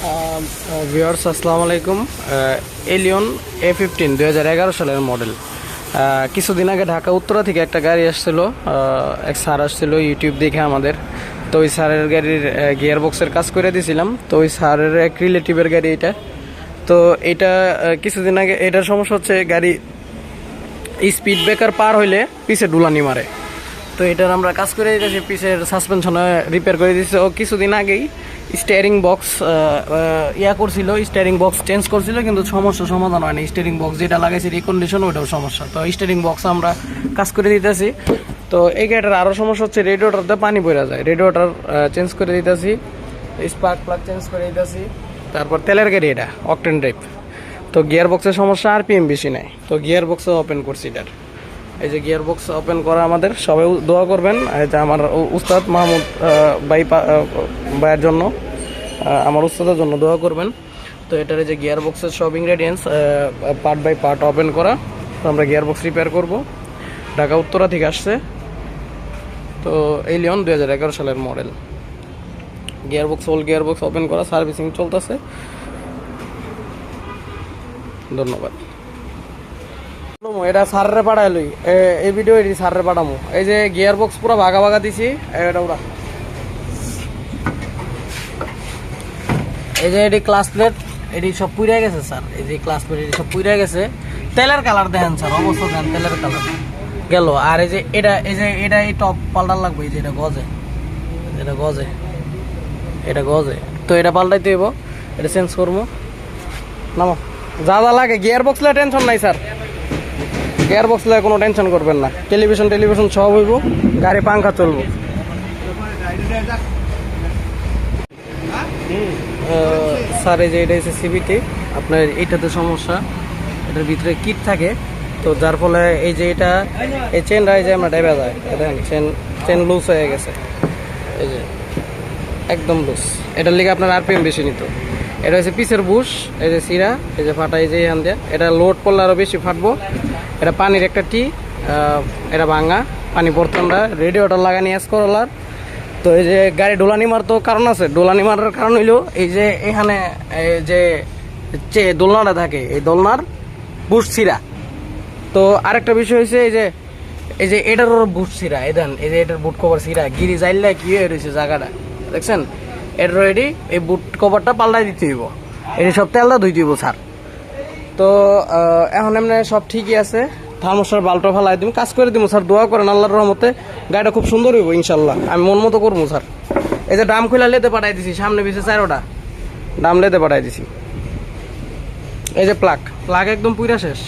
Viewers আসসালামু আলাইকুম। Allion A15 2011 সালের মডেল। কিছুদিন আগে ঢাকা উত্তরা থেকে একটা গাড়ি আসছিল, এক স্যার আসছিল ইউটিউব দেখে আমাদের। তো ওই স্যারের গাড়ির গিয়ার বক্সের কাজ করে দিয়েছিলাম। তো ওই স্যারের এক রিলেটিভের গাড়ি এটা। তো এটা কিছুদিন আগে এটার সমস্যা হচ্ছে গাড়ি স্পিড ব্রেকার পার হইলে পিছে ডুলানি মারে। তো এটার আমরা কাজ করে দিতেছি, পিছের সাসপেনশন রিপেয়ার করে দিচ্ছি। ও কিছুদিন আগেই স্টিয়ারিং বক্স করছিল, স্টিয়ারিং বক্স চেঞ্জ করছিল, কিন্তু সমস্যা সমাধান হয়নি। স্টিয়ারিং বক্স যেটা লাগাইছে রিকন্ডিশন ওইটাও সমস্যা। তো স্টিয়ারিং বক্স আমরা কাজ করে দিতেছি। তো এই গাড়িটার আরও সমস্যা হচ্ছে রেডিওটারতে পানি পড়ে যায়, রেডিওটার চেঞ্জ করে দিতেছি, স্পার্ক প্লাগ চেঞ্জ করে দিতেছি। তারপর তেলের গাড়ি এটা অকটেন ড্রাইভ। তো গিয়ার বক্সের সমস্যা, RPM বেশি নেয়। তো গিয়ার বক্সও ওপেন করছি এটার। এই যে গিয়ার বক্স ওপেন করা, আমাদের সবাই দোয়া করবেন। এটা আমার উস্তাদ মাহমুদ ভাইয়ের জন্য, আমার উস্তাদের জন্য দোয়া করবেন। তো এটার এই যে গিয়ার বক্সের সব ingredients part by part open করা। তো আমরা গিয়ার বক্স রিপেয়ার করব। ঢাকা উত্তরা থেকে আসছে। তো এলিয়ন 2011 সালের model. Gear box gear box open করা, সার্ভিসিং চলতেছে। ধন্যবাদ। এটা সারের পাঠাইলই, এই ভিডিও এটি সারের পাঠামো। এই যে গিয়ার বক্স পুরো ভাগা ভাগা দিছি। এটা ওরা এই যে এটি ক্লাস প্লেট, এটি সব পুড়ে গেছে স্যার। এই যে ক্লাস প্লেট এটি সব পুড়ে গেছে। তেলের কালার দেখেন স্যার, অবস্থা দেখেন তেলের কালার গেল। আর এই যে এটা এই টপ পাল্টার লাগবে। এই যে এটা গজে, এটা গজে, এটা গজে। তো এটা পাল্টাইতে হইব, এটা চেঞ্জ করবো। নামো যা যা লাগে। গিয়ার বক্স লাগে টেনশন নাই স্যার, গিয়ার বক্স লাগে কোনো টেনশন করবেন না। টেলিভিশন সব হইব, গাড়ি পাঙ্খা চলবো। স্যার এই যে এটা হচ্ছে সিবিটি, আপনার এইটাতে সমস্যা, এটার ভিতরে কিট থাকে। তো যার ফলে এই যে এটা এই চেনটা এই যে আমরা ডেবে যায়, দেখেন চেন লুজ হয়ে গেছে। এই যে একদম লুজ, এটার লিগে আপনার RPM বেশি নিত। এটা হচ্ছে পিসের বুশ, এই যে সিরা, এই যে ফাটা, এই যে এখান দিয়ে এটা লোড করলে আরও বেশি ফাটবো। এটা পানির একটা টি, এটা ভাঙা পানি বর্তনটা রেডিওটার লাগানি করলার। তো এই যে গাড়ি ডোলানি মার তো কারণ আছে, ডোলানি মারার কারণ হইলো এই যে এখানে যে দোলনাটা থাকে, এই দোলনার বুশ ছিঁড়া। তো আরেকটা বিষয় হয়েছে এই যে এটারও বুট ছিঁড়া, এই দেন এই যে এটার বুট কভার ছিঁড়া, গিরি জাইল্লা কি হয়ে রয়েছে জায়গাটা দেখছেন। এটার রেডি এই বুট কভারটা পাল্টাই দিতে হইব, এটি সব তেলটা ধুইতে হইব স্যার। তো এখন এমনি সব ঠিকই আছে। থার্মোস্টার বাল্বটা ফালাই তুমি কাজ করে দিব স্যার, দোয়া করেন আল্লাহর রহমতে গাড়িটা খুব সুন্দর হইব ইনশাল্লাহ। আমি মন মতো করবো স্যার। এই যে ডাম খুলে লেতে পাঠাই দিছি, সামনে পিছিয়ে 4টা ডাম লেতে পাঠাই দিছি। এই যে প্লাগ একদম পুরা শেষ।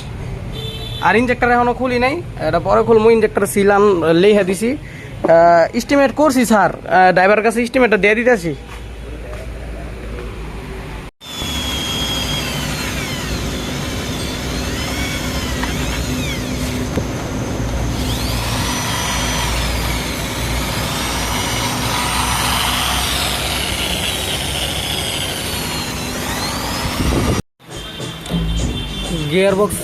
আর ইঞ্জেক্টর এখনো খুলি নাই, এটা পরে খুলবো। ইঞ্জেক্টর সিলান লেখা দিছি, এস্টিমেট করছি স্যার, ড্রাইভার কাছে এস্টিমেটটা দিয়ে দিতেছি। গিয়ার বক্স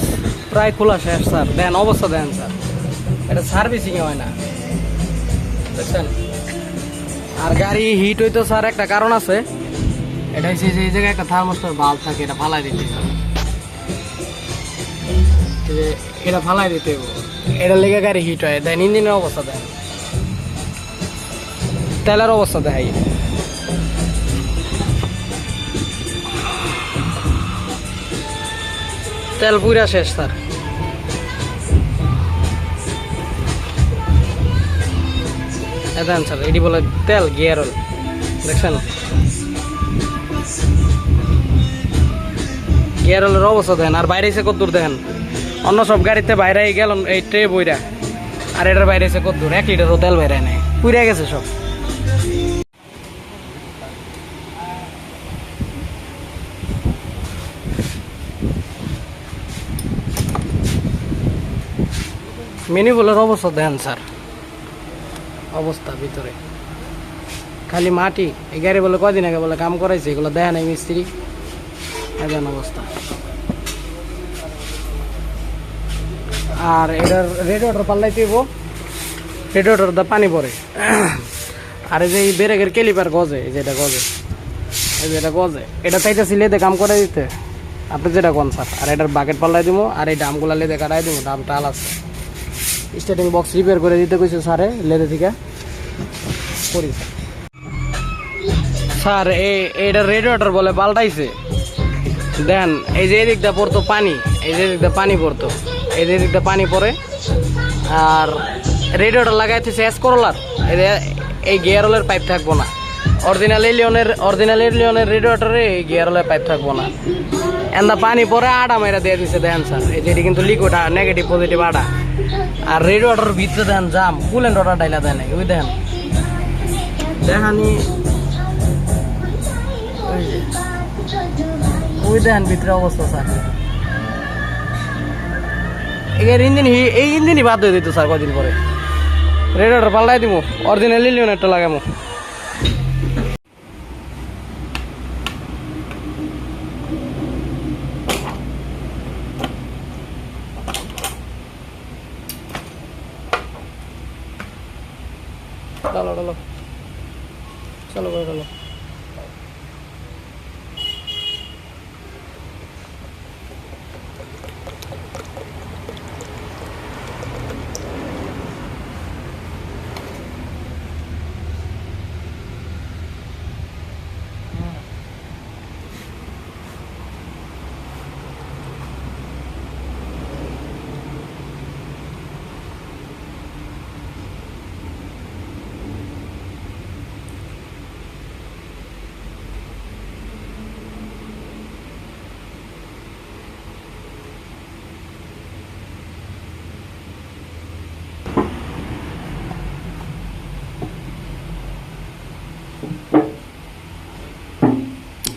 প্রায় খোলা শেষ স্যার, দেন অবস্থা দেন স্যার, এটা সার্ভিসিং হয় না দেখছেন। আর গাড়ি হিট হইতো স্যার একটা কারণ আছে, এটা হচ্ছে যে এই জায়গায় একটা থার্মোস্টার বাল্ব থাকে, এটা ফালাই দিতে হবে, এটা ফালাই দিতে হবে, এটা লেগে গাড়ি হিট হয়। দেন ইঞ্জিনের অবস্থা দেন, তেলের অবস্থা দেখাই, তেল পুরা শেষ স্যার। দেন স্যার এটি বলে তেল গিয়ার অয়েল দেখছেন। গিয়ার অয়েলের অবস্থা দেখেন। আর বাইরে এসে কত দূর দেখেন, অন্য সব গাড়িতে বাইরে গেল এই ট্রে বইরা, আর এটার বাইরে এসে কত দূর, 1 লিটারও তেল বাইরে নেই, পুড়ে গেছে সব। মিনিবলের অবস্থা দেন স্যার, অবস্থা ভিতরে খালি মাটি। এই গাড়ি বলে কদিন আগে বলে কাম করাইছে, এগুলো দেয় নাই মিস্ত্রি, এমন অবস্থা। আর এটার রেডিওটার পাল্লাইতে রেডিওটার পানি পড়ে। আর এই যে ব্রেকের ক্যালিপার গজে, এই যেটা গজে, এই যে এটা গজে, এটা চাইতেছি লেদে কাম করে দিতে, আপনি যেটা কোন স্যার। আর এটার বাকেট পাল্লাই দিব, আর এই ডামগুলা লেদে কাটাই দিব, ডামটা আলাদা। স্টার্টিং বক্স রিপেয়ার করে দিতে কইছে স্যারে লেদে থেকে করি স্যার। এইটা রেডিয়েটর বলে পাল্টাইছে, দেন এই যে এদিকটা পড়তো পানি, এই যে এদিকটা পানি পড়তো, এই যে এদিকটা পানি পড়ে। আর রেডিয়েটর লাগাইতেছে এস করলার, এই গিয়ার অয়েলের পাইপ থাকবো না। অরিজিনাল এলিয়নের রেডিয়েটরে এই গিয়ার অয়েলের পাইপ থাকবো না। এন্দা পানি পরে আডা মেরা দিয়ে দিচ্ছে, দেখেন স্যার। এই যেটি কিন্তু লিকুইড নেগেটিভ পজিটিভ আডা। আর রেডিয়েটর ভিতরে দেখেন জাম, কুলেন্ট অর্ডার ডাইলা দেয় নাই, ওই দেখেন দেখানি, ওই দেখেন ভিতরে অবস্থা স্যার। এর ইঞ্জিন, এই ইঞ্জিনই বাদ হয়ে দিত স্যার কদিন পরে। রেডিয়েটর পাল্টাই দিব, অরিজিনাল এলিয়নেরটা লাগামো। চলো চলো চলো করে চলো।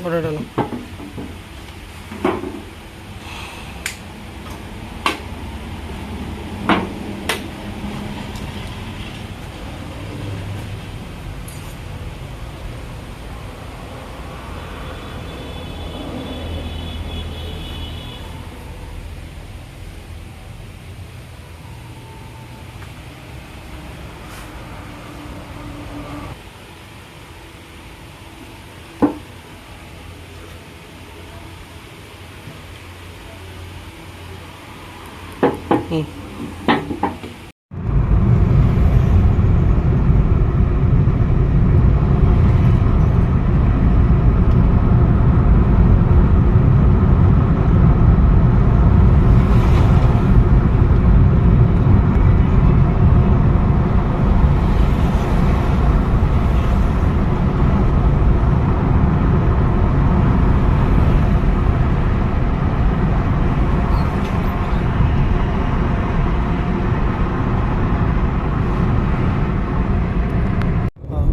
ওটা ডালো।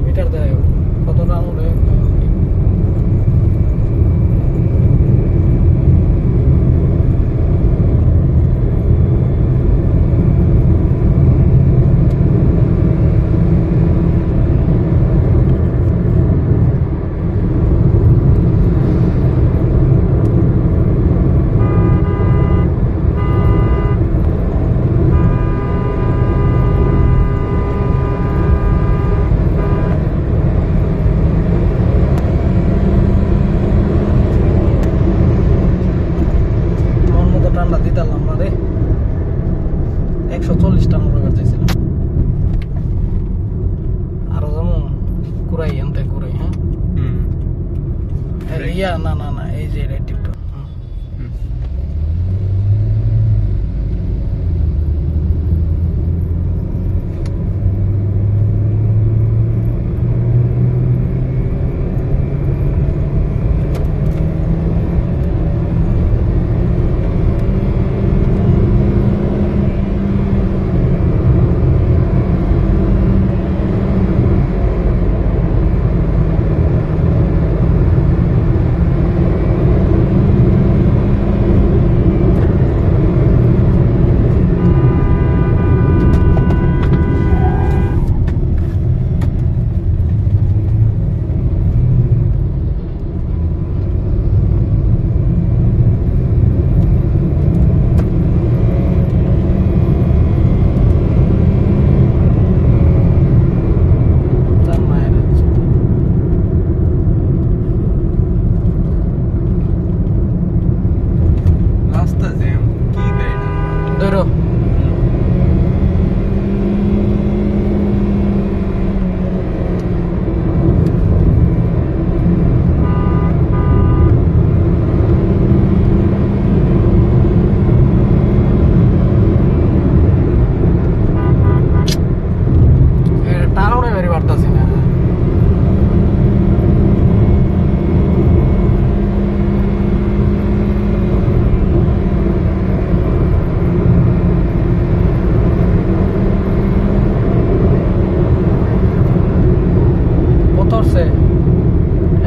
মিটার দেয় কত রান উঠে। টান্ডা দিতাম না রে, 140 টান উড়ে চাইছিলাম। আরো যেমন কুড়াই আনতে কুড়াই। হ্যাঁ ইয়া না না না, এই যে টিপটা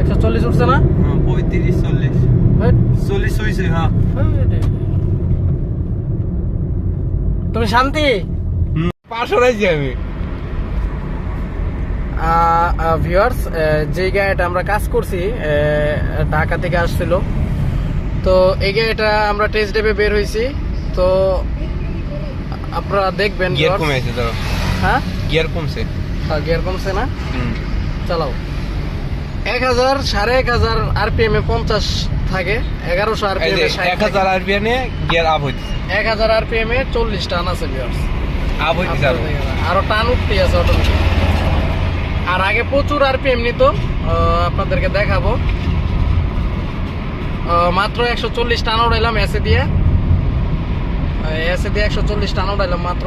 140 উঠছে না? 35 40 40 হইছে। হ্যাঁ তুমি শান্তি? পাশরাইছি আমি। ভিউয়ার্স, যে গাড়িটা আমরা কাজ করছি ঢাকা থেকে আসছিল, তো এই গাড়িটা আমরা টেস্ট ড্রাইভে বের হয়েছি। তো আপনারা দেখবেন গিয়ার কমেছে তো। হ্যাঁ গিয়ার কমছে। হ্যাঁ গিয়ার কমছে না? চালাও 1000 1500 আরপিএম এ 50 থাকে, 1100 আরপিএম এ 60 থাকে। 1000 আরপিএম এ গিয়ার আপ হইছে। 1000 আরপিএম এ 40 টান আছে ভিউয়ার্স, আপ হইছে আরো টান উঠতেই আছে অটোমেটিক। আর আগে প্রচুর আরপিএম নিত, আপনাদেরকে দেখাবো। মাত্র 140 টান উড়াইলাম এসে দিয়ে 140 টান উড়াইলাম মাত্র,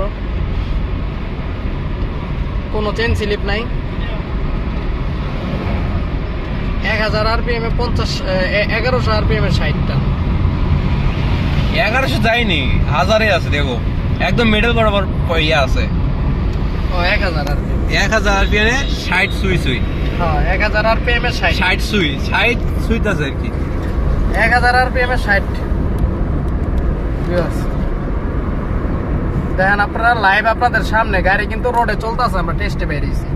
কোনো চেন স্লিপ নাই। 1000 আরপিএম এ 50 1100 আরপিএম এ 60 টান। 1100 যায়নি, 1000 আছে দেখো, একদম মিডল বরাবর ইয়া আছে। ও 1000 আরপিএম, 1000 আরপিএম এ 60 সুই সুই। হ্যাঁ 1000 আরপিএম এ 60 সুই, 60 সুইতাছে আর কি। 1000 আরপিএম এ 60। দেখেন আপনারা লাইভ আপনাদের সামনে, গাড়ি কিন্তু রোডে চলতেছে, আমরা টেস্টে বেরিয়েছি।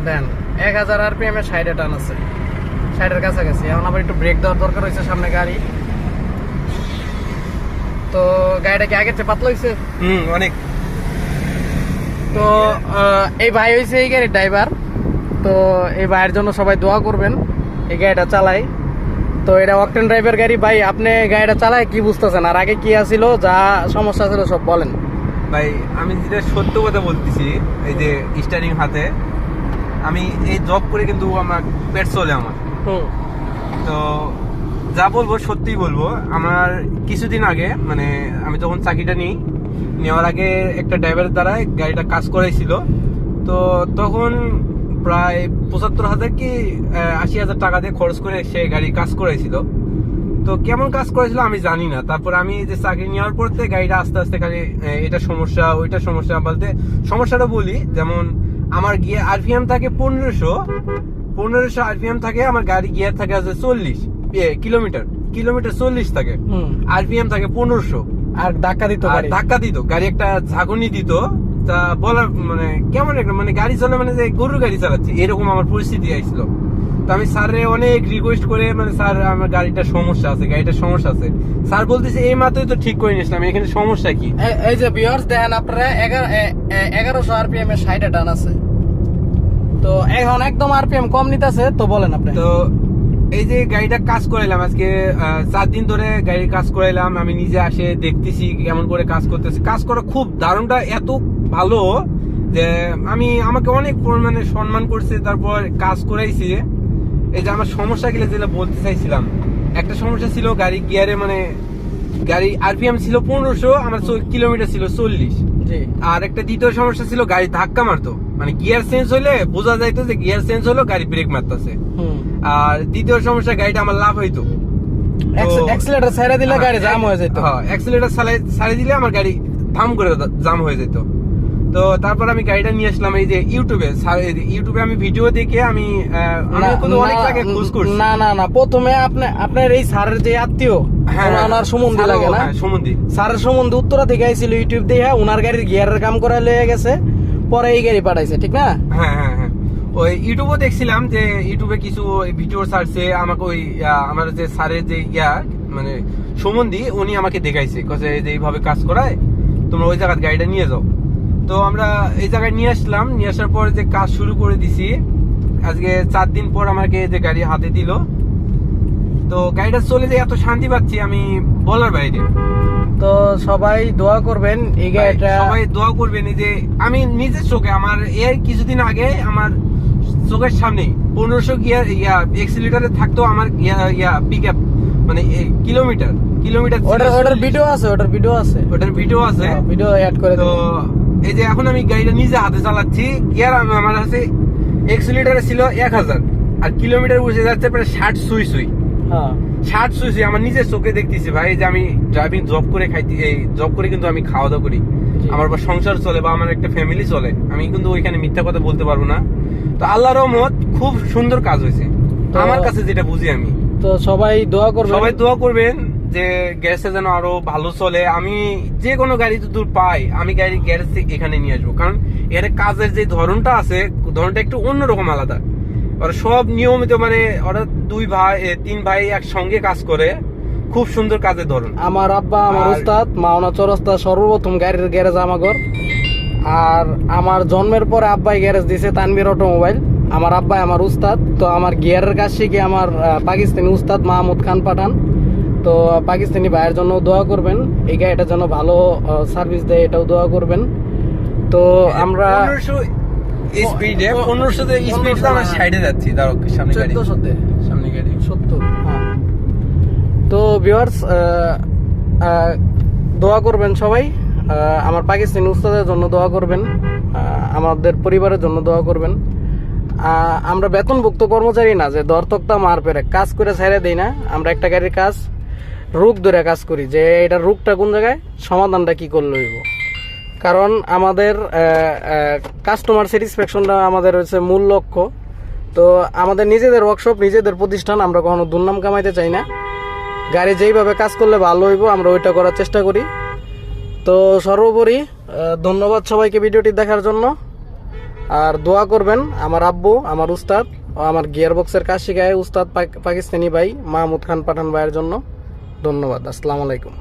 দেন 1000 আরপিএম এ 60 টান আছে, 60 এর কাছাকাছি। এখন আবার একটু ব্রেক দেওয়ার দরকার হয়েছে, সামনে গাড়ি তো। গাড়িটা কি আগের চেয়ে পাতলা হয়েছে? অনেক। তো এই ভাই হয়েছে এই গাড়ির ড্রাইভার, তো এই ভাইয়ের জন্য সবাই দোয়া করবেন। এই গাড়িটা চালাই তো, এটা অকটেন ড্রাইভার গাড়ি। ভাই আপনি গাড়িটা চালায় কি বুঝতেছেন, আর আগে কি আছিল, যা সমস্যা ছিল সব বলেন। ভাই আমি যেটা সত্য কথা বলতেছি, এই যে স্টারিং হাতে আমি এই জব করে কিন্তু আমার পেট চলে আমার। তো যা বলবো সত্যিই বলবো। আমার কিছুদিন আগে মানে আমি যখন চাকরিটা নেওয়ার আগে একটা ড্রাইভারের দ্বারা গাড়িটা কাজ করাইছিল। তো তখন প্রায় 75,000 কি 80,000 টাকা দিয়ে খরচ করে সে গাড়ি কাজ করাইছিল। তো কেমন কাজ করেছিল আমি জানি না। তারপর আমি যে চাকরি নেওয়ার পর থেকে গাড়িটা আস্তে আস্তে খালি এটা সমস্যা ওইটা সমস্যা বলতে, সমস্যাটা বলি যেমন আমার গিয়ার আরপিএম থাকে 1500 আরপিএম থাকে, আমার গাড়ি গিয়ার থাকে আছে 40 কিলোমিটার 40 থাকে, আরপিএম থাকে 1500। আর ধাক্কা দিত গাড়ি একটা ঝাঁকুনি দিত, তা বলার মানে কেমন একটা মানে গাড়ি চলে মানে যে গরুর গাড়ি চালাচ্ছি এরকম আমার পরিস্থিতি আইছিল। তো আমি স্যারের অনেক রিকোয়েস্ট করে মানে স্যার আমার গাড়িটার সমস্যা আছে স্যার বলতেছে এই মাত্রই তো ঠিক করে নিয়েছিলাম, এখানে সমস্যা কি? এই যে ভিউয়ার্স দেখেন আপনারা 1100 আরপিএম এ 60 টান আছে, তো এখন একদম আরপিএম কম নিতেছে। তো বলেন আপনি। তো এই যে গাড়িটা কাজ করাইলাম আজকে 4 দিন ধরে গাড়ির কাজ করাইলাম, আমি নিজে আসে দেখতেছি কেমন করে কাজ করতেছে। কাজ করা খুব দারুণটা এত ভালো যে আমাকে অনেক পরিমাণে সম্মান করছে, তারপর কাজ করাইছি। এই যে আমার সমস্যা গুলো যেটা বলতে চাইছিলাম, একটা সমস্যা ছিল গাড়ি গিয়ারে মানে গাড়ি আরপিএম ছিল 1500, আমার কিলোমিটার ছিল 40। আর একটা দ্বিতীয় সমস্যা ছিল গাড়ি ধাক্কা মারতো, মানে গিয়ার চেঞ্জ হইলে বোঝা যাইতো যে গিয়ার চেঞ্জ হলো, গাড়ি ব্রেক মারতেছে। আর দ্বিতীয় সমস্যা গাড়িটা আমার লাভ হইতো, অ্যাক্সিলারেটর ছেড়ে দিলে গাড়ি জাম হয়ে যেত। হ্যাঁ অ্যাক্সিলারেটর ছাড়ে দিলে আমার গাড়ি থাম করে জাম হয়ে যেত। তো তারপর আমি গাড়িটা নিয়ে আসলাম এই যে ইউটিউবে আমি ভিডিও দেখে আমি অনেক জায়গায় খোঁজ করছি। না প্রথমে আপনার এই স্যারের যে আত্মীয় ওনার সম্বন্ধে লাগে না, স্যারের সম্বন্ধে উত্তরা থেকে আইছিল ইউটিউব দিয়ে, ওনার গাড়ির গিয়ারের কাম করা লয়ে গেছে, পরে এই গাড়ি পাঠাইছে, ঠিক না? হ্যাঁ ওই ইউটিউবে দেখছিলাম যে ইউটিউবে কিছু ভিডিও ছাড়ছে, আমাকে ওই আমার যে স্যারের যে মানে সম্বন্ধী উনি আমাকে দেখাইছে, যে এইভাবে কাজ করায়, তোমরা ওই জায়গায় গাড়িটা নিয়ে যাও। তো আমরা এই জায়গায় নিয়ে আসলাম, নিয়ে আসার পর যে কাজ শুরু করে দিছি। আজকে 4 দিন পর আমাকে যে গাড়ি হাতে দিল, তো গাড়িটা চলে যে এত শান্তি পাচ্ছি আমি বলার বাইরে। তো সবাই দোয়া করবেন এই গাড়িটা, সবাই দোয়া করবেন। এই যে আমি নিজের চোখে আমার এর কিছুদিন আগে আমার চোখের সামনে 1500 গিয়ার এক্সিলিটারে থাকতো আমার পিক আপ মানে কিলোমিটার। ওটার ভিডিও আছে ভিডিও অ্যাড করে। তো এই যে এখন আমি গাড়িটা নিজে হাতে চালাচ্ছি, গিয়ার আমার কাছে এক্সিলিটারে ছিল 1000 আর কিলোমিটার বসে যাচ্ছে প্রায় 60 সুই। হ্যাঁ ষাট চুষি আমার নিজের চোখে দেখতেছি ভাই, যে আমি ড্রাইভিং জব করে খাইতে, এই জব করে কিন্তু আমি খাওয়া দাওয়া করি, আমার বা সংসার চলে বা আমার একটা ফ্যামিলি চলে, আমি কিন্তু ওইখানে মিথ্যা কথা বলতে পারবো না। তো আল্লাহর রহমত খুব সুন্দর কাজ হয়েছে আমার কাছে, যেটা বুঝি আমি। তো সবাই দোয়া করবেন, সবাই দোয়া করবেন যে গ্যাসে যেন আরো ভালো চলে। আমি যে কোনো গাড়ি যদি পাই, আমি গাড়ি গ্যারেজ থেকে এখানে নিয়ে আসবো, কারণ এর কাজের যে ধরনটা আছে, ধরনটা একটু অন্যরকম আলাদা। ওরা সব নিয়মিত, মানে ওরা তিন ভাই একসঙ্গে কাজ করে, খুব সুন্দর কাজের ধরন। আমার আব্বা আমার উস্তাদ মাওনা চৌরাস্তা সর্বপ্রথম গাড়ির গ্যারেজ আমাগর। আর আমার জন্মের পরে আব্বাই গ্যারেজ দিছে তানভীর অটোমোবাইল। আমার আব্বাই আমার উস্তাদ। তো আমার গিয়ারের কাজ শিখে আমার পাকিস্তানি উস্তাদ মাহমুদ খান পাঠান। তো পাকিস্তানি ভাইয়ের জন্য দোয়া করবেন, এই গাড়িটার জন্য ভালো সার্ভিস দেয়, এটাও দোয়া করবেন। তো আমরা 1500 স্পিডে 1500 স্পিডে আমরা সাইডে যাচ্ছি, তার সামনে গাড়ি, 1400 সামনে গাড়ি 70। হ্যাঁ। তো ভিউয়ার্স, দোয়া করবেন সবাই, আমার পাকিস্তানি উস্তাদের জন্য দোয়া করবেন, আমাদের পরিবারের জন্য দোয়া করবেন। আমরা বেতনভুক্ত কর্মচারী না যে দর তক্তা মার পেরে কাজ করে ছেড়ে দেই না। আমরা একটা গাড়ির কাজ রুখ ধরে কাজ করি, যে এটা রুখটা কোন জায়গায়, সমাধানটা কি করলে হইব। কারণ আমাদের কাস্টমার স্যাটিসফ্যাকশনটা আমাদের হচ্ছে মূল লক্ষ্য। তো আমাদের নিজেদের ওয়ার্কশপ, নিজেদের প্রতিষ্ঠান, আমরা কখনো দুর্নাম কামাইতে চাই না। গাড়ি যেইভাবে কাজ করলে ভালো হইব আমরা ওইটা করার চেষ্টা করি। তো সর্বোপরি ধন্যবাদ সবাইকে ভিডিওটি দেখার জন্য। আর দোয়া করবেন আমার আব্বু, আমার উস্তাদ ও আমার গিয়ার বক্সের কাজ শিখায় উস্তাদ পাকিস্তানি ভাই মাহমুদ খান পাঠান ভাইয়ের জন্য। ধন্যবাদ। আসসালামু আলাইকুম।